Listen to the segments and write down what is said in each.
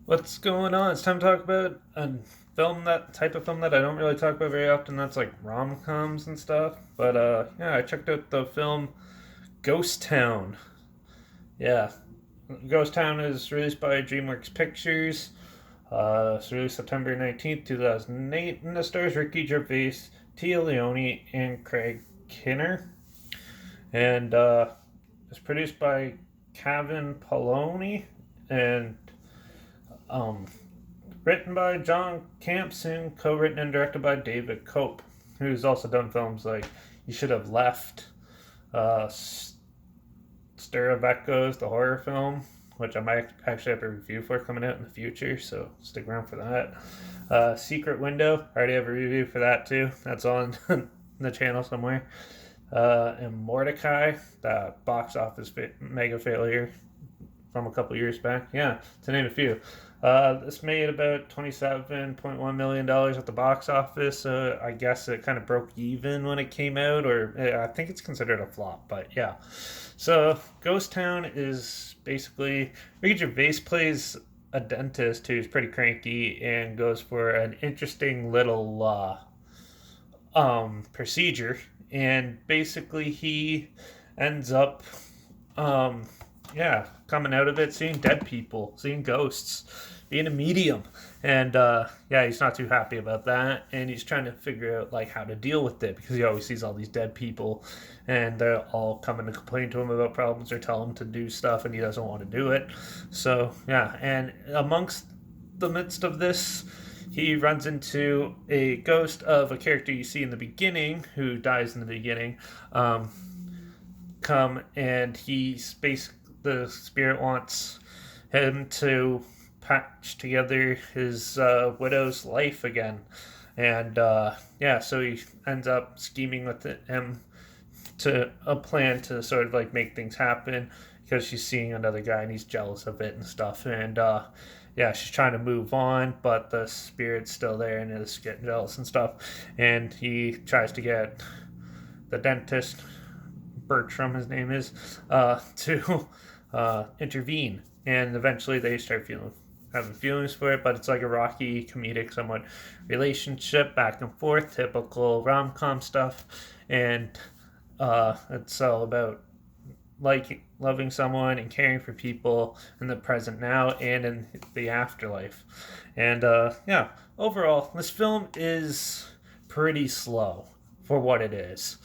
What's going on? It's time to talk about a film that type of film that I don't really talk about very often. That's like rom coms and stuff. But yeah, I checked out the film Ghost Town. Yeah, Ghost Town is released by DreamWorks Pictures. It's released September 19th, 2008, and it stars Ricky Gervais, Tia Leone, and Craig Kinner. And it's produced by Kevin Poloni and um, written by John Campson, co-written and directed by David Cope, who's also done films like You Should Have Left, uh, Stir of Echoes, the horror film, which I might actually have a review for coming out in the future, so stick around for that. Secret Window, I already have a review for that too. That's on the channel somewhere. And Mordecai, the box office mega failure from a couple years back. Yeah, to name a few. This made about $27.1 million at the box office. I guess it kind of broke even when it came out, or I think it's considered a flop. But yeah, so Ghost Town is basically Ricky Gervais plays a dentist who's pretty cranky and goes for an interesting little procedure, and basically he ends up um, yeah, coming out of it, seeing dead people, seeing ghosts, being a medium, and yeah, he's not too happy about that, and he's trying to figure out like how to deal with it because he always sees all these dead people, and they're all coming to complain to him about problems or tell him to do stuff, and he doesn't want to do it. So yeah, and amongst the midst of this, he runs into a ghost of a character you see in the beginning who dies in the beginning. Um, come and he's basically the spirit wants him to patch together his widow's life again, and yeah, so he ends up scheming with him to a plan to sort of like make things happen because she's seeing another guy and he's jealous of it and stuff, and yeah, she's trying to move on, but the spirit's still there and is getting jealous and stuff, and he tries to get the dentist, Bertram, his name is, to intervene, and eventually they start feeling having feelings for it, but it's like a rocky, comedic, somewhat relationship back and forth, typical rom com stuff, and it's all about liking, loving someone, and caring for people in the present now and in the afterlife, and yeah, overall, this film is pretty slow for what it is.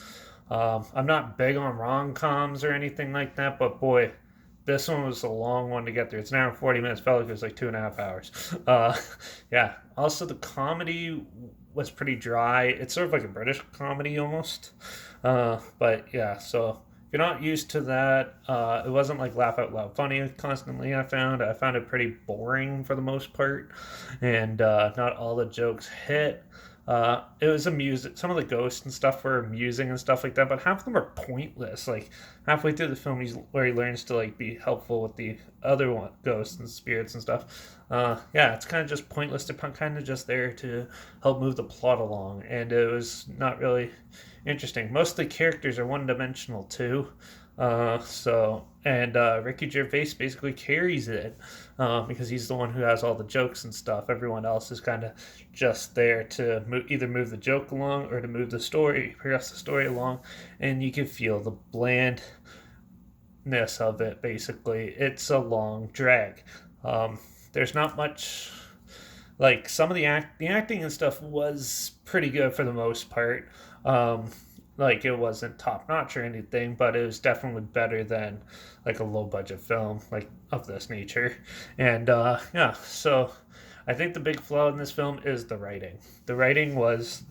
I'm not big on rom coms or anything like that, but boy, this one was a long one to get through. It's an hour and 40 minutes. Felt like it was like 2.5 hours. Yeah. Also, the comedy was pretty dry. It's sort of like a British comedy almost. But yeah, so if you're not used to that, it wasn't like laugh out loud funny constantly. I found it pretty boring for the most part, and not all the jokes hit. It was amusing. Some of the ghosts and stuff were amusing and stuff like that, but half of them are pointless. Like halfway through the film, where he learns to like be helpful with the other one, ghosts and spirits and stuff. Yeah, it's kind of just pointless. They're kind of just there to help move the plot along, and it was not really interesting. Most of the characters are one dimensional too. Ricky Gervais basically carries it because he's the one who has all the jokes and stuff. Everyone else is kind of just there to either move the joke along or to move the story, progress the story along, and you can feel the blandness of it. Basically, it's a long drag. There's not much like some of the acting and stuff was pretty good for the most part. Like it wasn't top notch or anything, but it was definitely better than like a low budget film like of this nature. And yeah, so I think the big flaw in this film is the writing. The writing was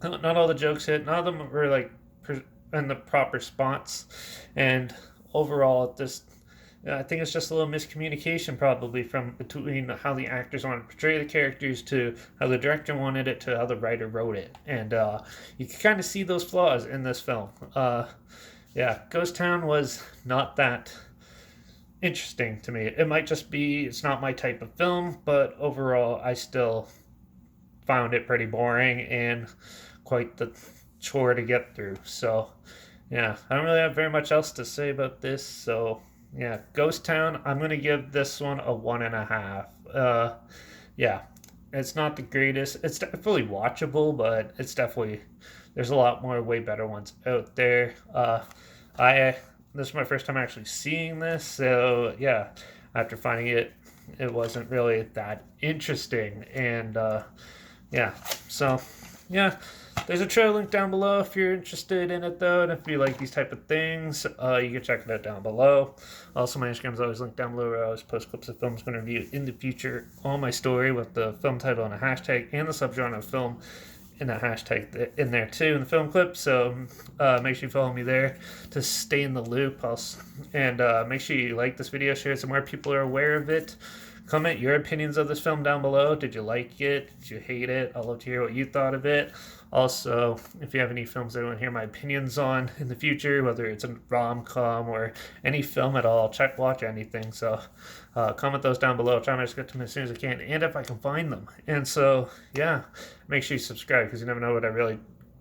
not all the jokes hit. None of them were like in the proper spots, and overall, this I think it's just a little miscommunication probably from between how the actors wanted to portray the characters to how the director wanted it to how the writer wrote it, and you can kind of see those flaws in this film. Yeah, Ghost Town was not that interesting to me. It might just be it's not my type of film, but overall, I still found it pretty boring and quite the chore to get through. So, yeah, I don't really have very much else to say about this. So, yeah, Ghost Town, I'm going to give this one a 1.5 Yeah, it's not the greatest. It's definitely watchable, but it's definitely there's a lot more way better ones out there. I This is my first time actually seeing this, so yeah, after finding it, it wasn't really that interesting, and yeah, so yeah, there's a trailer link down below if you're interested in it though, and if you like these type of things, you can check it out down below. Also, my Instagram is always linked down below, where I always post clips of films I'm going to review in the future on my story with the film title and a hashtag and the subgenre of film in a hashtag in there too in the film clip. So make sure you follow me there to stay in the loop. And make sure you like this video, share it so more people are aware of it. Comment your opinions of this film down below. Did you like it? Did you hate it? I'd love to hear what you thought of it. Also, if you have any films that you want to hear my opinions on in the future, whether it's a rom-com or any film at all, watch anything. So comment those down below. I'll try to get to them as soon as I can, and if I can find them. And so, yeah, make sure you subscribe, because you never know what I really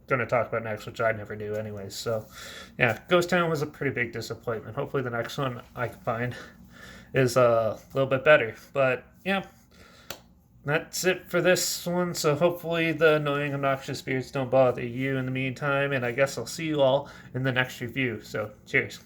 going to talk about next, which I never do anyways. So, yeah, Ghost Town was a pretty big disappointment. Hopefully the next one I can find is a little bit better. But, yeah, that's it for this one. So hopefully the annoying, obnoxious spirits don't bother you in the meantime. And I guess I'll see you all in the next review. So cheers.